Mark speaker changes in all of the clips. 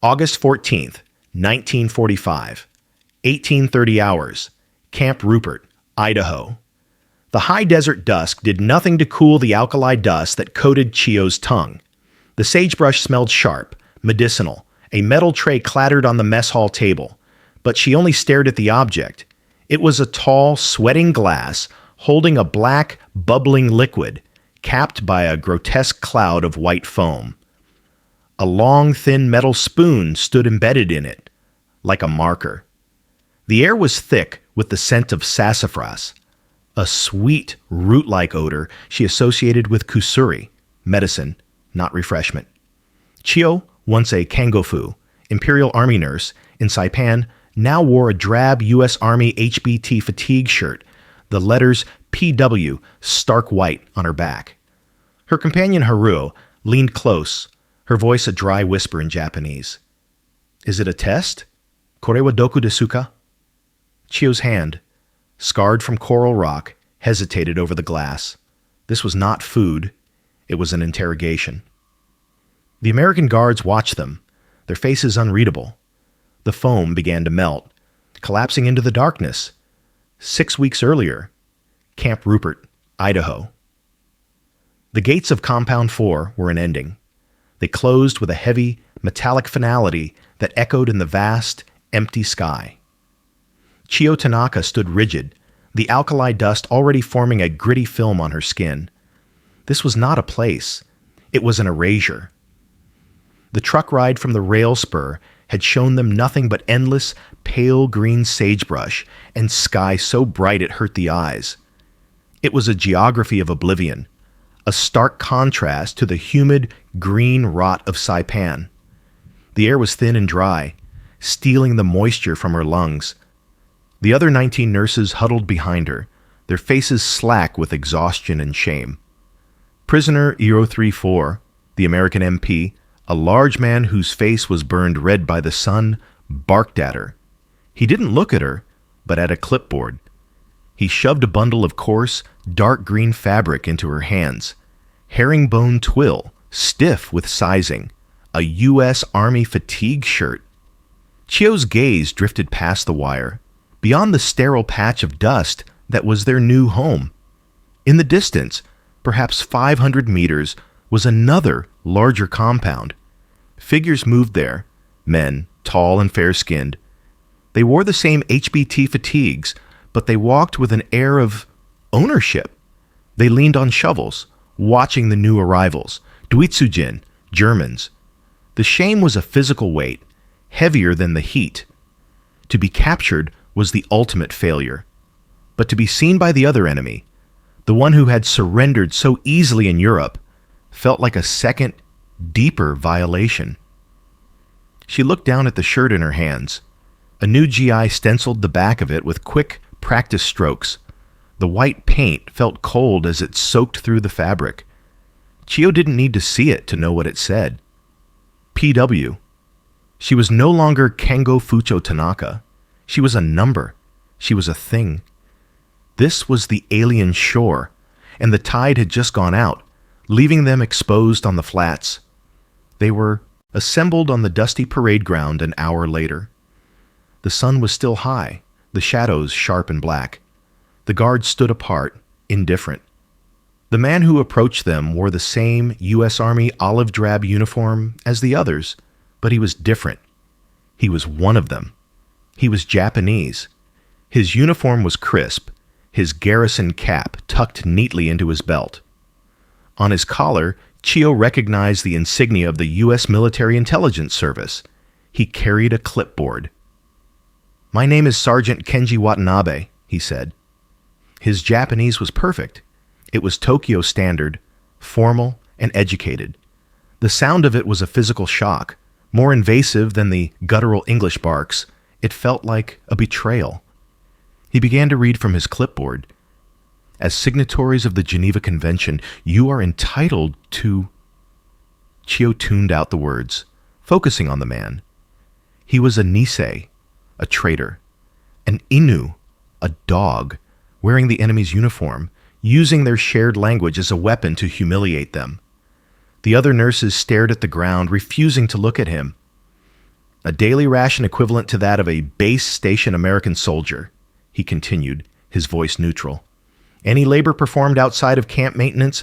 Speaker 1: August 14th, 1945, 1830 hours, Camp Rupert, Idaho. The high desert dusk did nothing to cool the alkali dust that coated Chio's tongue. The sagebrush smelled sharp, medicinal. A metal tray clattered on the mess hall table, but she only stared at the object. It was a tall, sweating glass holding a black, bubbling liquid, capped by a grotesque cloud of white foam. A long, thin metal spoon stood embedded in it, like a marker. The air was thick with the scent of sassafras, a sweet, root-like odor she associated with kusuri, medicine, not refreshment. Chio, once a Kangofu, Imperial Army nurse, in Saipan, now wore a drab U.S. Army HBT fatigue shirt, the letters PW stark white on her back. Her companion Haruo leaned close, her voice a dry whisper in Japanese. "Is it a test? Kore wa doku desu ka?" Chio's hand, scarred from coral rock, hesitated over the glass. This was not food. It was an interrogation. The American guards watched them, their faces unreadable. The foam began to melt, collapsing into the darkness. 6 weeks earlier, Camp Rupert, Idaho. The gates of Compound 4 were an ending. They closed with a heavy, metallic finality that echoed in the vast, empty sky. Chio Tanaka stood rigid, the alkali dust already forming a gritty film on her skin. This was not a place. It was an erasure. The truck ride from the rail spur had shown them nothing but endless, pale green sagebrush and sky so bright it hurt the eyes. It was a geography of oblivion, a stark contrast to the humid, green rot of Saipan. The air was thin and dry, stealing the moisture from her lungs. The other 19 nurses huddled behind her, their faces slack with exhaustion and shame. Prisoner 034, the American MP, a large man whose face was burned red by the sun, barked at her. He didn't look at her, but at a clipboard. He shoved a bundle of coarse, dark green fabric into her hands. Herringbone twill, stiff with sizing. A U.S. Army fatigue shirt. Chio's gaze drifted past the wire, beyond the sterile patch of dust that was their new home. In the distance, perhaps 500 meters, was another, larger compound. Figures moved there, men, tall and fair-skinned. They wore the same HBT fatigues, but they walked with an air of ownership. They leaned on shovels, watching the new arrivals, Duitsujin, Germans. The shame was a physical weight, heavier than the heat. To be captured was the ultimate failure. But to be seen by the other enemy, the one who had surrendered so easily in Europe, felt like a second, deeper violation. She looked down at the shirt in her hands. A new GI stenciled the back of it with quick, practice strokes. The white paint felt cold as it soaked through the fabric. Chio didn't need to see it to know what it said. PW. She was no longer Kengo Fucho Tanaka. She was a number. She was a thing. This was the alien shore, and the tide had just gone out, leaving them exposed on the flats. They were assembled on the dusty parade ground an hour later. The sun was still high, the shadows sharp and black. The guards stood apart, indifferent. The man who approached them wore the same U.S. Army olive drab uniform as the others, but he was different. He was one of them. He was Japanese. His uniform was crisp, his garrison cap tucked neatly into his belt. On his collar, Chio recognized the insignia of the U.S. Military Intelligence Service. He carried a clipboard. "My name is Sergeant Kenji Watanabe," he said. His Japanese was perfect. It was Tokyo standard, formal, and educated. The sound of it was a physical shock, more invasive than the guttural English barks. It felt like a betrayal. He began to read from his clipboard. "As signatories of the Geneva Convention, you are entitled to..." Chio tuned out the words, focusing on the man. He was a Nisei, a traitor, an Inu, a dog, wearing the enemy's uniform, using their shared language as a weapon to humiliate them. The other nurses stared at the ground, refusing to look at him. A daily ration equivalent to that of a base station American soldier, he continued, his voice neutral. Any labor performed outside of camp maintenance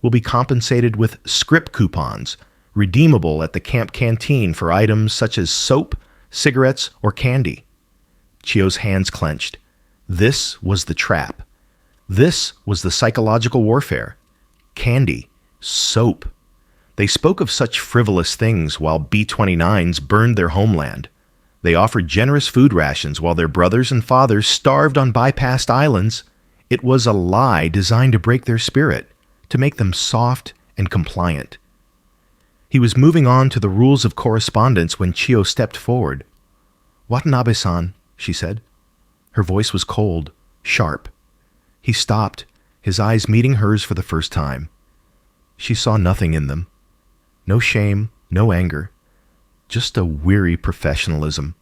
Speaker 1: will be compensated with scrip coupons, redeemable at the camp canteen for items such as soap, cigarettes, or candy. Chio's hands clenched. This was the trap. This was the psychological warfare. Candy, soap. They spoke of such frivolous things while B-29s burned their homeland. They offered generous food rations while their brothers and fathers starved on bypassed islands. It was a lie designed to break their spirit, to make them soft and compliant. He was moving on to the rules of correspondence when Chio stepped forward. "Watanabe-san," she said. Her voice was cold, sharp. He stopped, his eyes meeting hers for the first time. She saw nothing in them. No shame, no anger. Just a weary professionalism.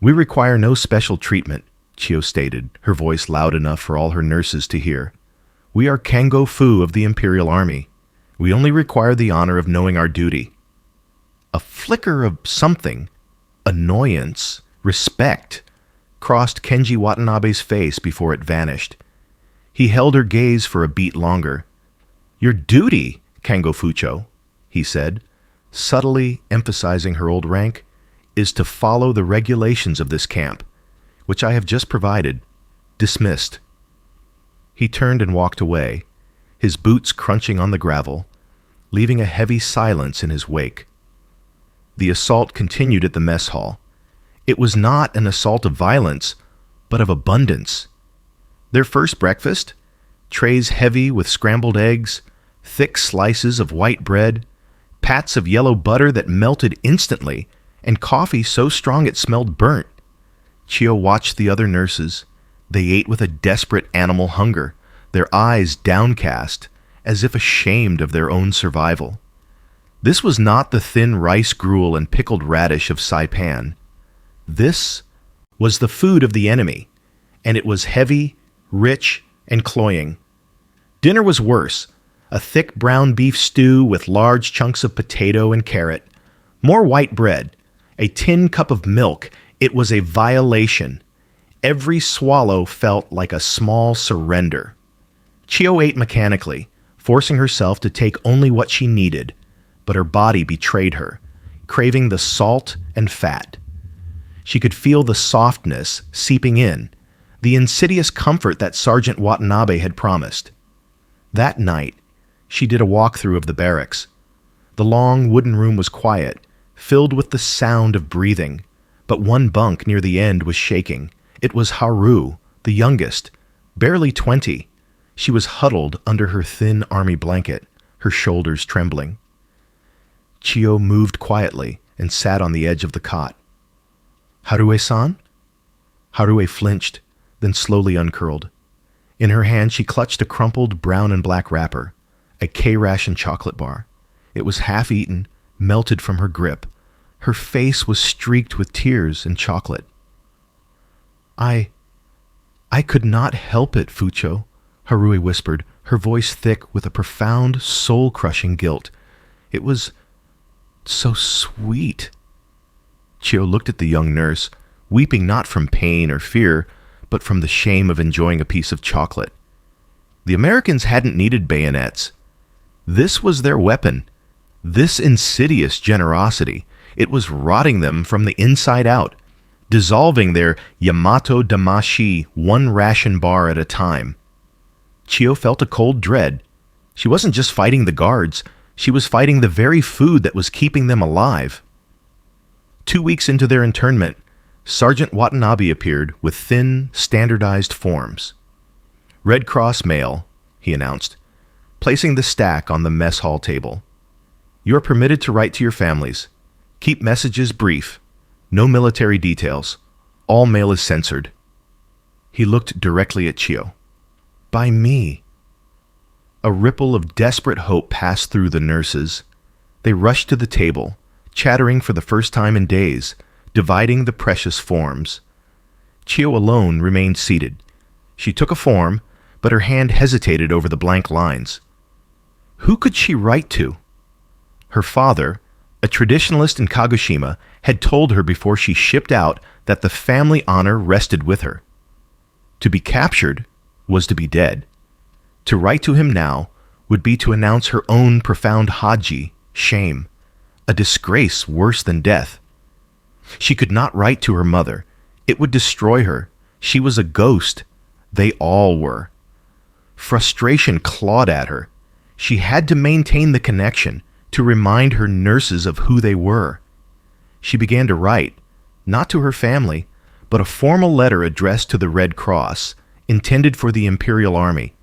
Speaker 1: "We require no special treatment," Chio stated, her voice loud enough for all her nurses to hear. "We are Kango Fu of the Imperial Army. We only require the honor of knowing our duty." A flicker of something, annoyance, respect, crossed Kenji Watanabe's face before it vanished. He held her gaze for a beat longer. "Your duty, Kango Fucho," he said, subtly emphasizing her old rank, "is to follow the regulations of this camp, which I have just provided. Dismissed." He turned and walked away, his boots crunching on the gravel, leaving a heavy silence in his wake. The assault continued at the mess hall. It was not an assault of violence, but of abundance. Their first breakfast, trays heavy with scrambled eggs, thick slices of white bread, pats of yellow butter that melted instantly, and coffee so strong it smelled burnt. Chio watched the other nurses. They ate with a desperate animal hunger, their eyes downcast, as if ashamed of their own survival. This was not the thin rice gruel and pickled radish of Saipan. This was the food of the enemy, and it was heavy, rich, and cloying. Dinner was worse, a thick brown beef stew with large chunks of potato and carrot, more white bread, a tin cup of milk. It was a violation. Every swallow felt like a small surrender. Chio ate mechanically, forcing herself to take only what she needed, but her body betrayed her, craving the salt and fat. She could feel the softness seeping in, the insidious comfort that Sergeant Watanabe had promised. That night, she did a walkthrough of the barracks. The long wooden room was quiet, filled with the sound of breathing, but one bunk near the end was shaking. It was Haru, the youngest, barely 20. She was huddled under her thin army blanket, her shoulders trembling. Chio moved quietly and sat on the edge of the cot. "Harue-san?" Harue flinched, then slowly uncurled. In her hand she clutched a crumpled brown and black wrapper, a K-ration chocolate bar. It was half-eaten, melted from her grip. Her face was streaked with tears and chocolate. I could not help it, Fucho," Harue whispered, her voice thick with a profound, soul-crushing guilt. "It was so sweet." Chio looked at the young nurse, weeping not from pain or fear, but from the shame of enjoying a piece of chocolate. The Americans hadn't needed bayonets. This was their weapon. This insidious generosity, it was rotting them from the inside out, dissolving their Yamato Damashi one ration bar at a time. Chio felt a cold dread. She wasn't just fighting the guards, she was fighting the very food that was keeping them alive. 2 weeks into their internment, Sergeant Watanabe appeared with thin, standardized forms. "Red Cross mail," he announced, placing the stack on the mess hall table. "You are permitted to write to your families. Keep messages brief. No military details. All mail is censored." He looked directly at Chio. "By me." A ripple of desperate hope passed through the nurses. They rushed to the table, chattering for the first time in days, dividing the precious forms. Chio alone remained seated. She took a form, but her hand hesitated over the blank lines. Who could she write to? Her father, A traditionalist in Kagoshima had told her before she shipped out that the family honor rested with her. To be captured was to be dead. To write to him now would be to announce her own profound haji, shame, a disgrace worse than death. She could not write to her mother. It would destroy her. She was a ghost. They all were. Frustration clawed at her. She had to maintain the connection, to remind her nurses of who they were. She began to write, not to her family, but a formal letter addressed to the Red Cross, intended for the Imperial Army.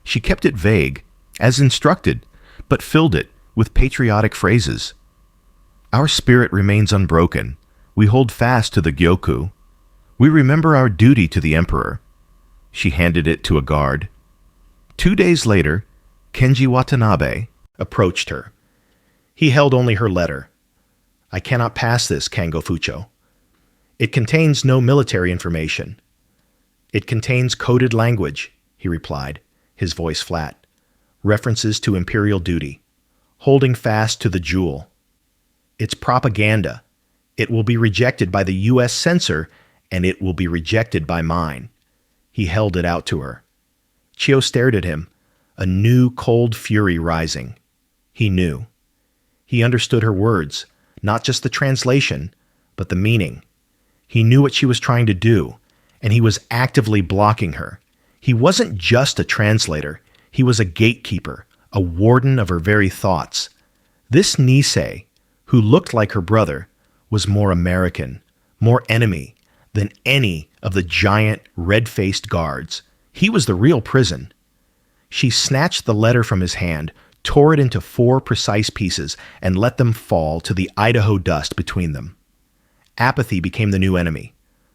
Speaker 1: She kept it vague, as instructed, but filled it with patriotic phrases. Our spirit remains unbroken. We hold fast to the Gyoku. We remember our duty to the Emperor. She handed it to a guard. 2 days later, Kenji Watanabe approached her. He held only her letter. I cannot pass this, Kango Fucho. It contains no military information. It contains coded language, he replied, his voice flat. References to imperial duty. Holding fast to the jewel. It's propaganda. It will be rejected by the U.S. censor, and it will be rejected by mine. He held it out to her. Chio stared at him, a new cold fury rising. He knew. He understood her words, not just the translation, but the meaning. He knew what she was trying to do, and he was actively blocking her. He wasn't just a translator. He was a gatekeeper, a warden of her very thoughts. This Nisei, who looked like her brother, was more American, more enemy than any of the giant, red-faced guards. He was the real prison. She snatched the letter from his hand, tore it into 4 precise pieces, and let them fall to the Idaho dust between them. Apathy became the new enemy.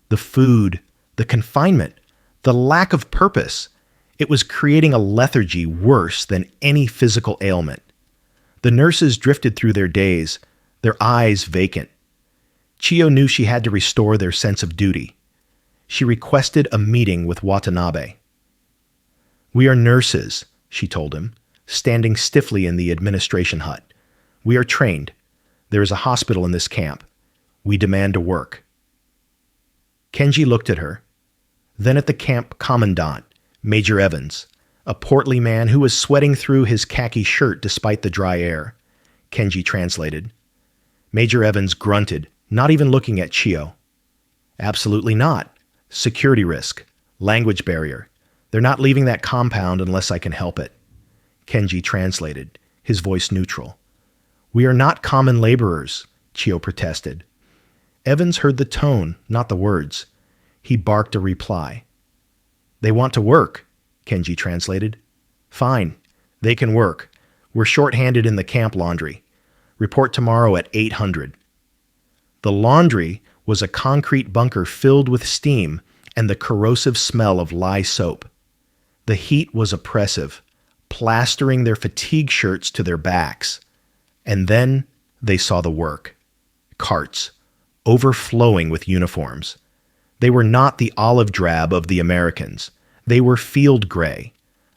Speaker 1: The food, the confinement, the lack of purpose. It was creating a lethargy worse than any physical ailment. The nurses drifted through their days, their eyes vacant. Chio knew she had to restore their sense of duty. She requested a meeting with Watanabe. We are nurses, she told him, standing stiffly in the administration hut. We are trained. There is a hospital in this camp. We demand to work. Kenji looked at her, then at the camp commandant, Major Evans, a portly man who was sweating through his khaki shirt despite the dry air. Kenji translated. Major Evans grunted, not even looking at Chio. Absolutely not. Security risk. Language barrier. They're not leaving that compound unless I can help it. Kenji translated, his voice neutral. We are not common laborers, Chio protested. Evans heard the tone, not the words. He barked a reply. They want to work, Kenji translated. Fine, they can work. We're short-handed in the camp laundry. Report tomorrow at 800. The laundry was a concrete bunker filled with steam and the corrosive smell of lye soap. The heat was oppressive, plastering their fatigue shirts to their backs. And then they saw the work. Carts, overflowing with uniforms. They were not the olive drab of the Americans. They were field gray,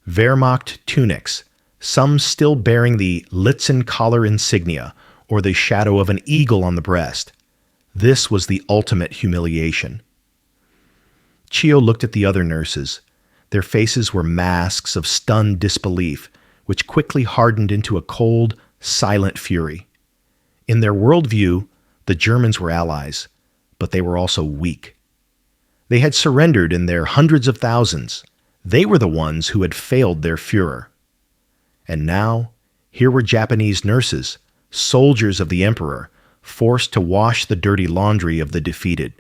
Speaker 1: Wehrmacht tunics, some still bearing the Litzen collar insignia or the shadow of an eagle on the breast. This was the ultimate humiliation. Chio looked at the other nurses. Their faces were masks of stunned disbelief, which quickly hardened into a cold, silent fury. In their worldview, the Germans were allies, but they were also weak. They had surrendered in their hundreds of thousands. They were the ones who had failed their Führer. And now, here were Japanese nurses, soldiers of the Emperor, forced to wash the dirty laundry of the defeated.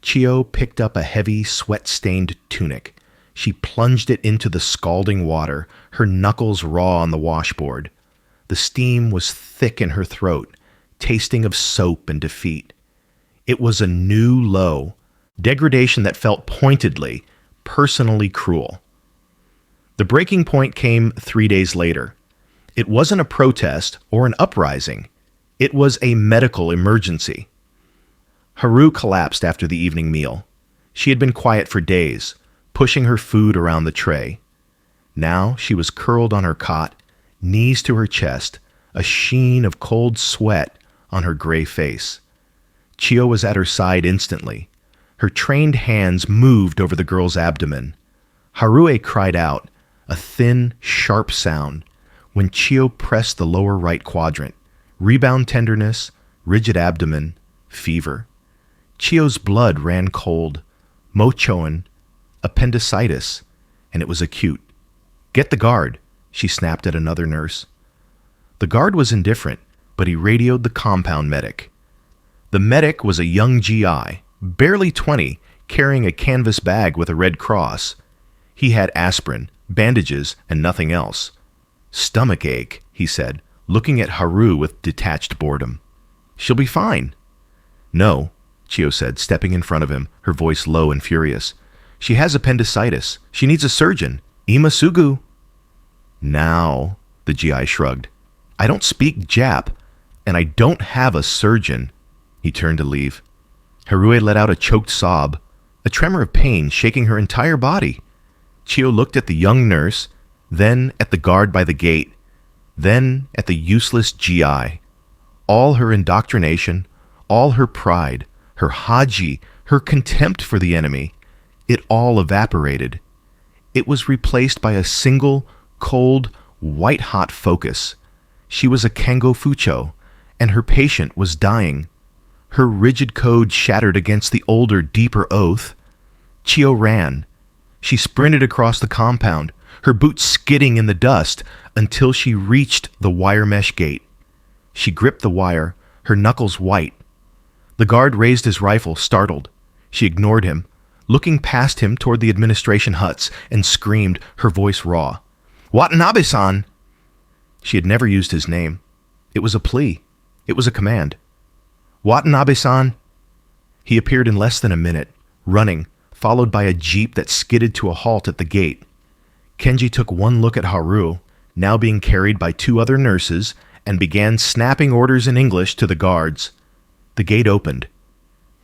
Speaker 1: Chio picked up a heavy, sweat-stained tunic. She plunged it into the scalding water, her knuckles raw on the washboard. The steam was thick in her throat, tasting of soap and defeat. It was a new low, degradation that felt pointedly, personally cruel. The breaking point came 3 days later. It wasn't a protest or an uprising. It was a medical emergency. Haru collapsed after the evening meal. She had been quiet for days, pushing her food around the tray. Now she was curled on her cot, knees to her chest, a sheen of cold sweat on her gray face. Chiyo was at her side instantly. Her trained hands moved over the girl's abdomen. Harue cried out, a thin, sharp sound, when Chiyo pressed the lower right quadrant. Rebound tenderness, rigid abdomen, fever. Chiyo's blood ran cold, mochoin, appendicitis, and it was acute. Get the guard, she snapped at another nurse. The guard was indifferent, but he radioed the compound medic. The medic was a young GI, barely 20, carrying a canvas bag with a red cross. He had aspirin, bandages, and nothing else. Stomach ache, he said, looking at Haru with detached boredom. She'll be fine. No, Chiyo said, stepping in front of him, her voice low and furious. She has appendicitis. She needs a surgeon. Imasugu. Now, the GI shrugged. I don't speak Jap, and I don't have a surgeon. He turned to leave. Harue let out a choked sob, a tremor of pain shaking her entire body. Chiyo looked at the young nurse, then at the guard by the gate, then at the useless GI. All her indoctrination, all her pride, her haji, her contempt for the enemy, it all evaporated. It was replaced by a single, cold, white-hot focus. She was a Kango Fucho, and her patient was dying. Her rigid code shattered against the older, deeper oath. Chiyo ran. She sprinted across the compound, her boots skidding in the dust, until she reached the wire mesh gate. She gripped the wire, her knuckles white. The guard raised his rifle, startled. She ignored him, looking past him toward the administration huts, and screamed, her voice raw. Watanabe-san! She had never used his name. It was a plea. It was a command. Watanabe-san! He appeared in less than a minute, running, followed by a jeep that skidded to a halt at the gate. Kenji took one look at Haru, now being carried by two other nurses, and began snapping orders in English to the guards. The gate opened.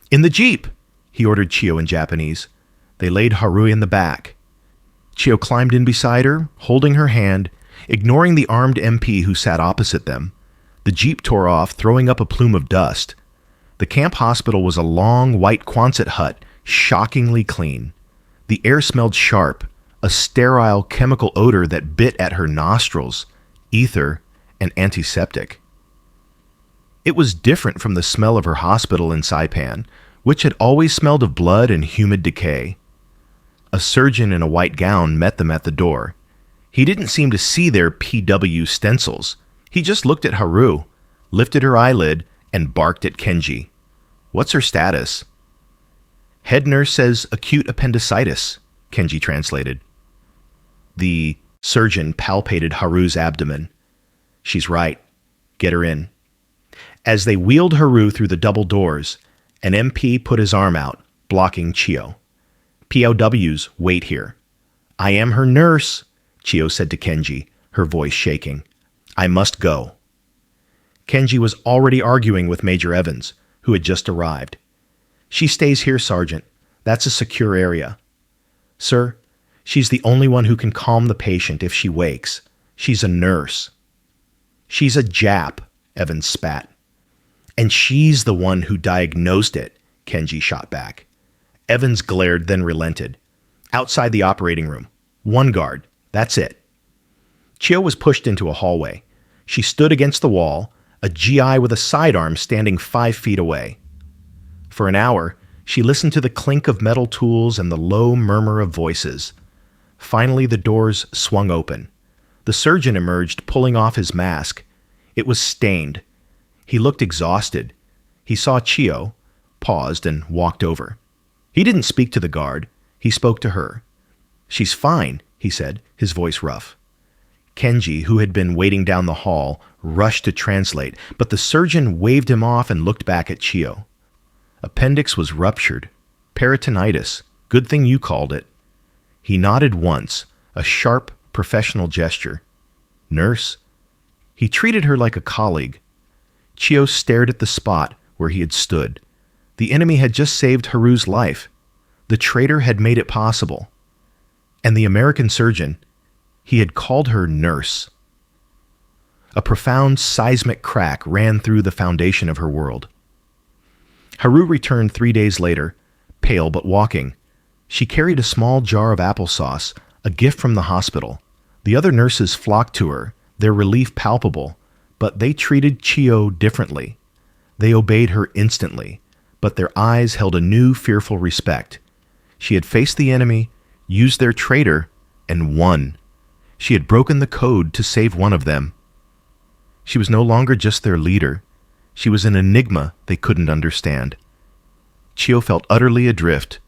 Speaker 1: In the jeep, he ordered Chiyo in Japanese. They laid Haru in the back. Chiyo climbed in beside her, holding her hand, ignoring the armed MP who sat opposite them. The jeep tore off, throwing up a plume of dust. The camp hospital was a long, white Quonset hut, shockingly clean. The air smelled sharp, a sterile chemical odor that bit at her nostrils, ether, and antiseptic. It was different from the smell of her hospital in Saipan, which had always smelled of blood and humid decay. A surgeon in a white gown met them at the door. He didn't seem to see their PW stencils. He just looked at Haru, lifted her eyelid, and barked at Kenji. What's her status? Head nurse says acute appendicitis, Kenji translated. The surgeon palpated Haru's abdomen. She's right. Get her in. As they wheeled Haru through the double doors, an MP put his arm out, blocking Chiyo. POWs wait here. I am her nurse, Chiyo said to Kenji, her voice shaking. I must go. Kenji was already arguing with Major Evans, who had just arrived. She stays here, Sergeant. That's a secure area. Sir, she's the only one who can calm the patient if she wakes. She's a nurse. She's a Jap, Evans spat. And she's the one who diagnosed it, Kenji shot back. Evans glared, then relented. Outside the operating room. One guard. That's it. Chiyo was pushed into a hallway. She stood against the wall, a GI with a sidearm standing 5 feet away. For an hour, she listened to the clink of metal tools and the low murmur of voices. Finally, the doors swung open. The surgeon emerged, pulling off his mask. It was stained. He looked exhausted. He saw Chiyo, paused, and walked over. He didn't speak to the guard. He spoke to her. She's fine, he said, his voice rough. Kenji, who had been waiting down the hall, rushed to translate, but the surgeon waved him off and looked back at Chiyo. Appendix was ruptured. Peritonitis. Good thing you called it. He nodded once, a sharp, professional gesture. Nurse? He treated her like a colleague. Chiyo stared at the spot where he had stood. The enemy had just saved Haru's life. The traitor had made it possible. And the American surgeon, he had called her nurse. A profound seismic crack ran through the foundation of her world. Haru returned 3 days later, pale but walking. She carried a small jar of applesauce, a gift from the hospital. The other nurses flocked to her, their relief palpable, but they treated Chiyo differently. They obeyed her instantly, but their eyes held a new fearful respect. She had faced the enemy, used their traitor, and won. She had broken the code to save one of them. She was no longer just their leader. She was an enigma they couldn't understand. Chiyo felt utterly adrift.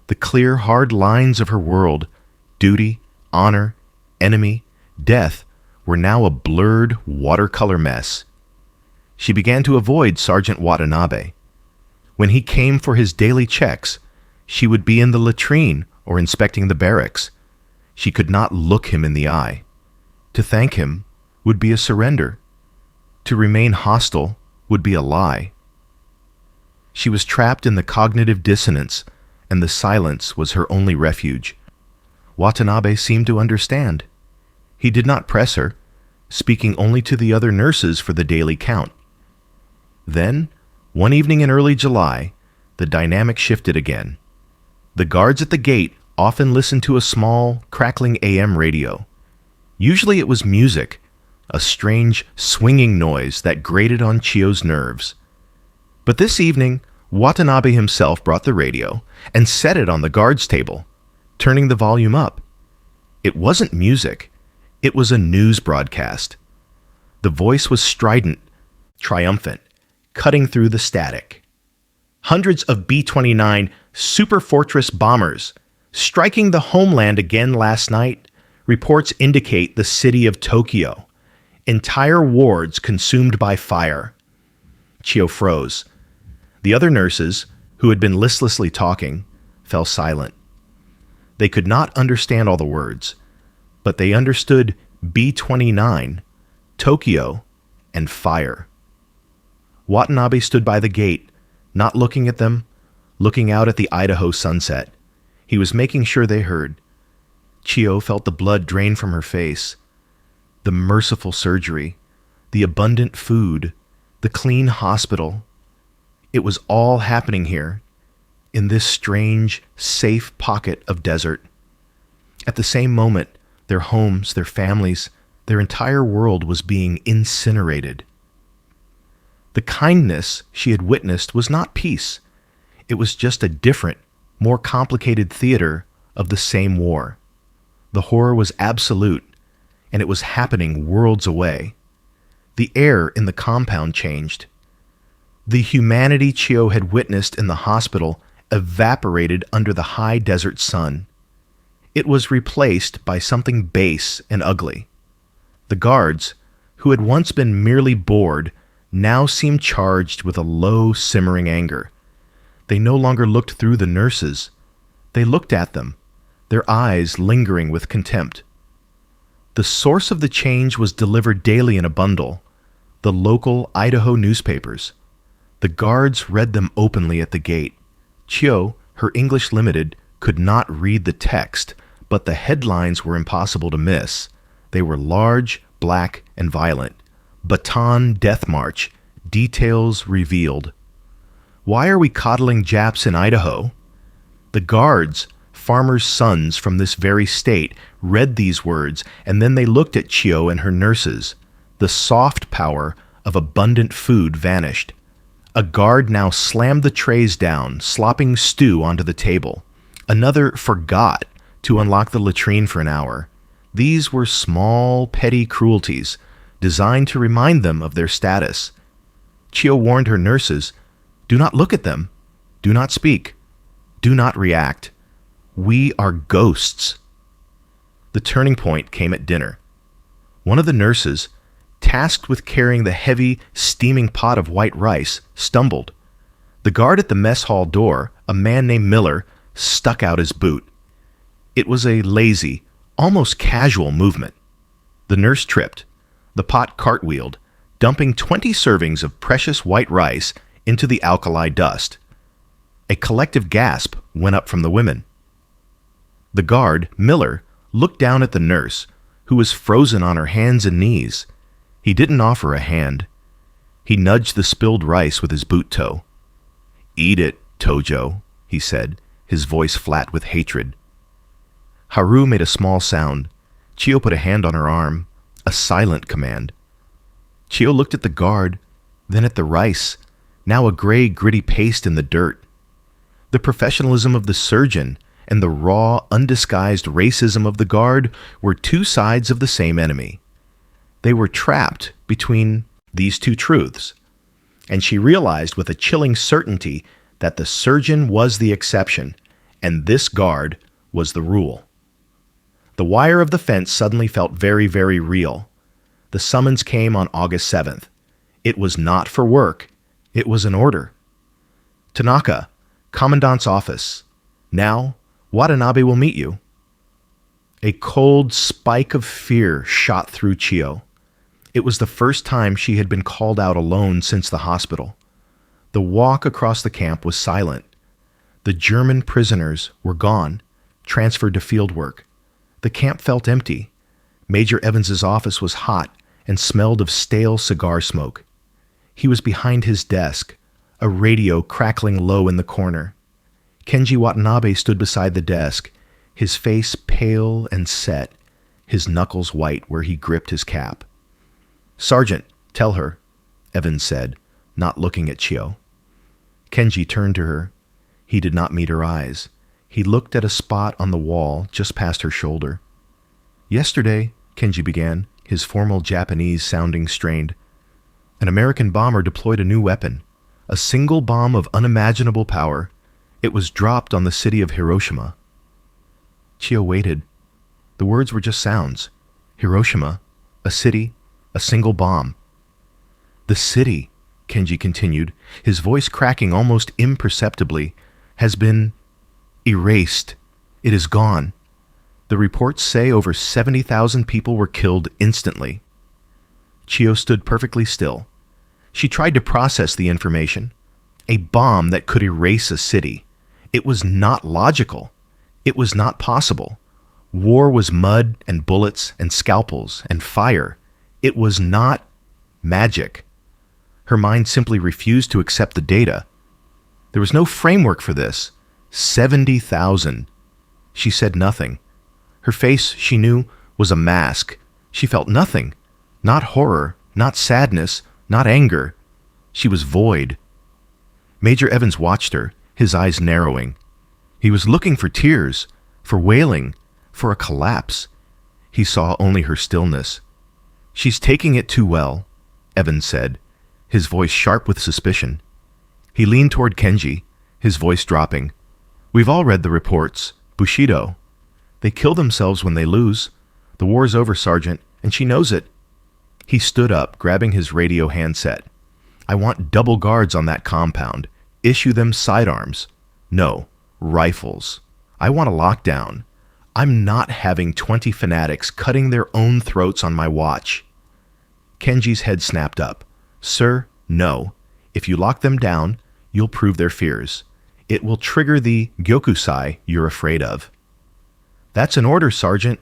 Speaker 1: The clear, hard lines of her world, duty, honor, enemy, death, were now a blurred, watercolor mess. She began to avoid Sergeant Watanabe. When he came for his daily checks, she would be in the latrine or inspecting the barracks. She could not look him in the eye. To thank him would be a surrender. To remain hostile would be a lie. She was trapped in the cognitive dissonance, and the silence was her only refuge. Watanabe seemed to understand. He did not press her, speaking only to the other nurses for the daily count. Then, one evening in early July, the dynamic shifted again. The guards at the gate often listened to a small, crackling AM radio. Usually it was music, a strange, swinging noise that grated on Chiyo's nerves. But this evening, Watanabe himself brought the radio and set it on the guards' table, turning the volume up. It wasn't music. It was a news broadcast. The voice was strident, triumphant, cutting through the static. Hundreds of B-29 Super Fortress bombers striking the homeland again last night. Reports indicate the city of Tokyo. Entire wards consumed by fire. Chiyo froze. The other nurses, who had been listlessly talking, fell silent. They could not understand all the words, but they understood B-29, Tokyo, and fire. Watanabe stood by the gate, not looking at them, looking out at the Idaho sunset. He was making sure they heard. Chiyo felt the blood drain from her face. The merciful surgery, the abundant food, the clean hospital. It was all happening here, in this strange, safe pocket of desert. At the same moment, their homes, their families, their entire world was being incinerated. The kindness she had witnessed was not peace. It was just a different, more complicated theater of the same war. The horror was absolute, and it was happening worlds away. The air in the compound changed. The humanity Chiyo had witnessed in the hospital evaporated under the high desert sun. It was replaced by something base and ugly. The guards, who had once been merely bored, now seemed charged with a low, simmering anger. They no longer looked through the nurses. They looked at them, their eyes lingering with contempt. The source of the change was delivered daily in a bundle, the local Idaho newspapers. The guards read them openly at the gate. Chiyo, her English limited, could not read the text, but the headlines were impossible to miss. They were large, black, and violent. Bataan Death March, details revealed. Why are we coddling Japs in Idaho? The guards, farmers' sons from this very state, read these words, and then they looked at Chiyo and her nurses. The soft power of abundant food vanished. A guard now slammed the trays down, slopping stew onto the table. Another forgot to unlock the latrine for an hour. These were small, petty cruelties, designed to remind them of their status. Chiyo warned her nurses, "Do not look at them. Do not speak. Do not react. We are ghosts." The turning point came at dinner. One of the nurses, tasked with carrying the heavy, steaming pot of white rice, stumbled. The guard at the mess hall door, a man named Miller, stuck out his boot. It was a lazy, almost casual movement. The nurse tripped. The pot cartwheeled, dumping 20 servings of precious white rice into the alkali dust. A collective gasp went up from the women. The guard, Miller, looked down at the nurse, who was frozen on her hands and knees. He didn't offer a hand. He nudged the spilled rice with his boot toe. "Eat it, Tojo," he said, his voice flat with hatred. Haru made a small sound. Chio put a hand on her arm, a silent command. Chio looked at the guard, then at the rice, now a gray, gritty paste in the dirt. The professionalism of the surgeon and the raw, undisguised racism of the guard were two sides of the same enemy. They were trapped between these two truths, and she realized with a chilling certainty that the surgeon was the exception, and this guard was the rule. The wire of the fence suddenly felt very, very real. The summons came on August 7th. It was not for work. It was an order. "Tanaka, Commandant's office. Now, Watanabe will meet you." A cold spike of fear shot through Chio. It was the first time she had been called out alone since the hospital. The walk across the camp was silent. The German prisoners were gone, transferred to field work. The camp felt empty. Major Evans's office was hot and smelled of stale cigar smoke. He was behind his desk, a radio crackling low in the corner. Kenji Watanabe stood beside the desk, his face pale and set, his knuckles white where he gripped his cap. "Sergeant, tell her," Evans said, not looking at Chio. Kenji turned to her. He did not meet her eyes. He looked at a spot on the wall just past her shoulder. "Yesterday," Kenji began, his formal Japanese sounding strained, "an American bomber deployed a new weapon, a single bomb of unimaginable power. It was dropped on the city of Hiroshima." Chio waited. The words were just sounds. Hiroshima, a city, a single bomb. "The city," Kenji continued, his voice cracking almost imperceptibly, "has been erased. It is gone. The reports say over 70,000 people were killed instantly." Chio stood perfectly still. She tried to process the information. A bomb that could erase a city. It was not logical. It was not possible. War was mud and bullets and scalpels and fire. It was not magic. Her mind simply refused to accept the data. There was no framework for this. 70,000. She said nothing. Her face, she knew, was a mask. She felt nothing. Not horror, not sadness, not anger. She was void. Major Evans watched her, his eyes narrowing. He was looking for tears, for wailing, for a collapse. He saw only her stillness. "She's taking it too well," Evans said, his voice sharp with suspicion. He leaned toward Kenji, his voice dropping. "We've all read the reports. Bushido. They kill themselves when they lose. The war's over, Sergeant, and she knows it." He stood up, grabbing his radio handset. "I want double guards on that compound. Issue them sidearms. No, rifles. I want a lockdown. I'm not having 20 fanatics cutting their own throats on my watch." Kenji's head snapped up. "Sir, no. If you lock them down, you'll prove their fears. It will trigger the Gyokusai you're afraid of." "That's an order, Sergeant."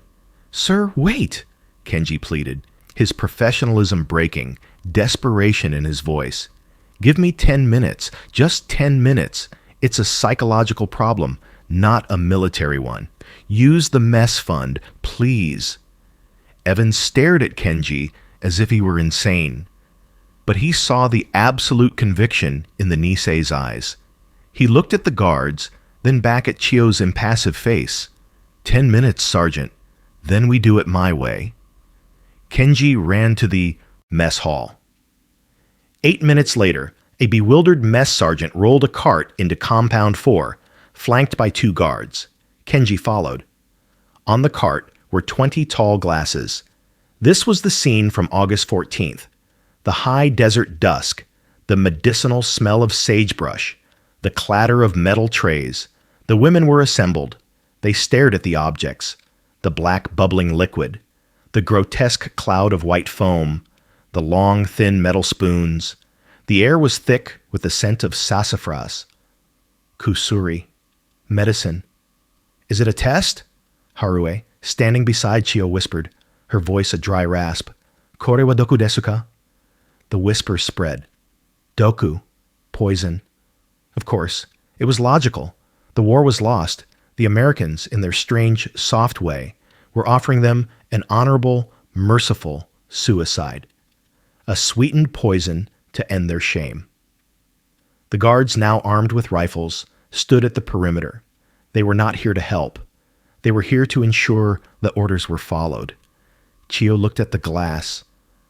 Speaker 1: "Sir, wait," Kenji pleaded, his professionalism breaking, desperation in his voice. "Give me 10 minutes, just 10 minutes. It's a psychological problem, not a military one. Use the mess fund, please." Evans stared at Kenji as if he were insane. But he saw the absolute conviction in the Nisei's eyes. He looked at the guards, then back at Chio's impassive face. 10 minutes, Sergeant. Then we do it my way." Kenji ran to the mess hall. 8 minutes later, a bewildered mess sergeant rolled a cart into Compound 4, flanked by 2 guards. Kenji followed. On the cart were 20 tall glasses. This was the scene from August 14th. The high desert dusk, the medicinal smell of sagebrush, the clatter of metal trays. The women were assembled. They stared at the objects, the black bubbling liquid, the grotesque cloud of white foam, the long, thin metal spoons. The air was thick with the scent of sassafras. Kusuri. Medicine. "Is it a test?" Harue, standing beside Chio, whispered, her voice a dry rasp. Kore wa doku desu ka? The whisper spread. Doku. Poison. Of course, it was logical. The war was lost. The Americans, in their strange, soft way, were offering them an honorable, merciful suicide. A sweetened poison to end their shame. The guards, now armed with rifles, stood at the perimeter. They were not here to help. They were here to ensure the orders were followed. Chiyo looked at the glass.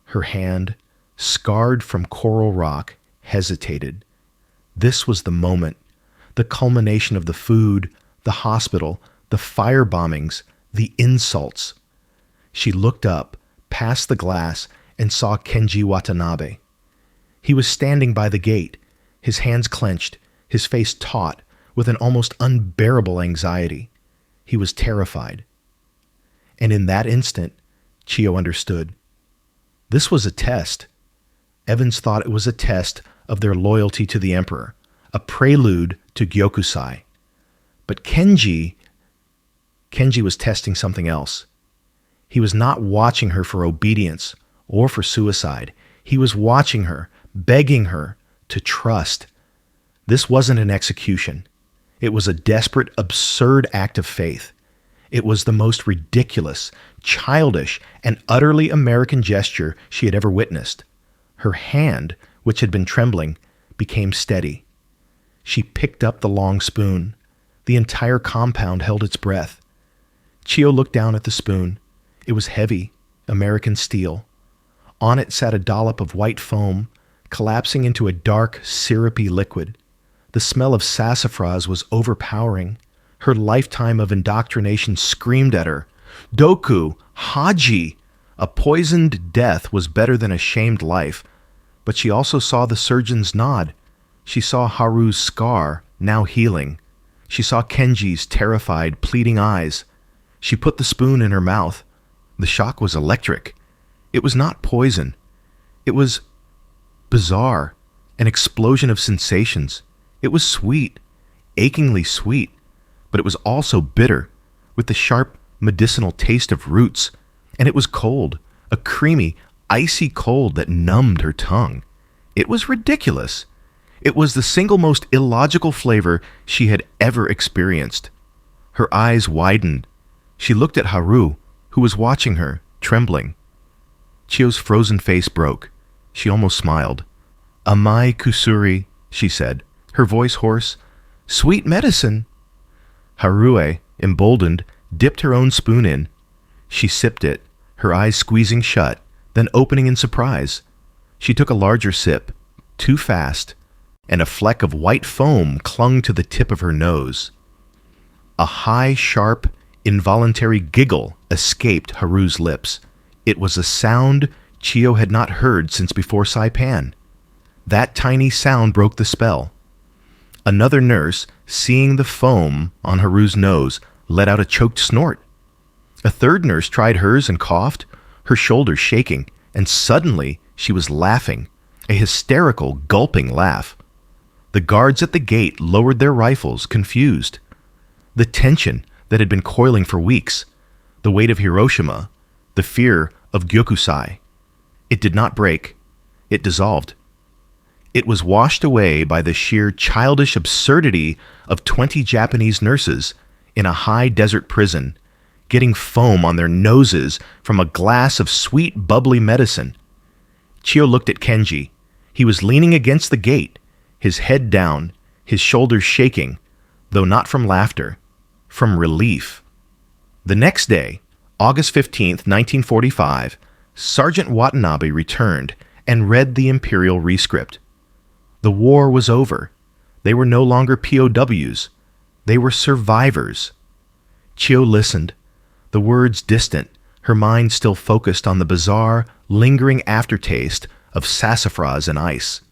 Speaker 1: Her hand, scarred from coral rock, hesitated. This was the moment, the culmination of the food, the hospital, the fire bombings, the insults. She looked up, past the glass, and saw Kenji Watanabe. He was standing by the gate, his hands clenched, his face taut, with an almost unbearable anxiety. He was terrified. And in that instant, Chiyo understood. This was a test. Evans thought it was a test of their loyalty to the Emperor, a prelude to Gyokusai. But Kenji was testing something else. He was not watching her for obedience or for suicide. He was watching her, begging her to trust. This wasn't an execution. It was a desperate, absurd act of faith. It was the most ridiculous, childish, and utterly American gesture she had ever witnessed. Her hand, which had been trembling, became steady. She picked up the long spoon. The entire compound held its breath. Chiyo looked down at the spoon. It was heavy, American steel. On it sat a dollop of white foam, collapsing into a dark, syrupy liquid. The smell of sassafras was overpowering. Her lifetime of indoctrination screamed at her. Doku! Haji! A poisoned death was better than a shamed life. But she also saw the surgeon's nod. She saw Haru's scar, now healing. She saw Kenji's terrified, pleading eyes. She put the spoon in her mouth. The shock was electric. It was not poison. It was bizarre, an explosion of sensations. It was sweet, achingly sweet, but it was also bitter, with the sharp, medicinal taste of roots. And it was cold, a creamy, icy cold that numbed her tongue. It was ridiculous. It was the single most illogical flavor she had ever experienced. Her eyes widened. She looked at Haru, who was watching her, trembling. Chiyo's frozen face broke. She almost smiled. Amai kusuri, she said, her voice hoarse. Sweet medicine. Harue, emboldened, dipped her own spoon in. She sipped it, her eyes squeezing shut, then opening in surprise. She took a larger sip, too fast, and a fleck of white foam clung to the tip of her nose. A high, sharp, involuntary giggle escaped Haru's lips. It was a sound Chiyo had not heard since before Saipan. That tiny sound broke the spell. Another nurse, seeing the foam on Haru's nose, let out a choked snort. A third nurse tried hers and coughed, her shoulders shaking, and suddenly she was laughing, a hysterical, gulping laugh. The guards at the gate lowered their rifles, confused. The tension that had been coiling for weeks, the weight of Hiroshima, the fear of Gyokusai. It did not break. It dissolved. It was washed away by the sheer childish absurdity of 20 Japanese nurses in a high desert prison, getting foam on their noses from a glass of sweet, bubbly medicine. Chiyo looked at Kenji. He was leaning against the gate, his head down, his shoulders shaking, though not from laughter, from relief. The next day, August 15th, 1945, Sergeant Watanabe returned and read the Imperial rescript. The war was over. They were no longer POWs. They were survivors. Chiyo listened, the words distant, her mind still focused on the bizarre, lingering aftertaste of sassafras and ice.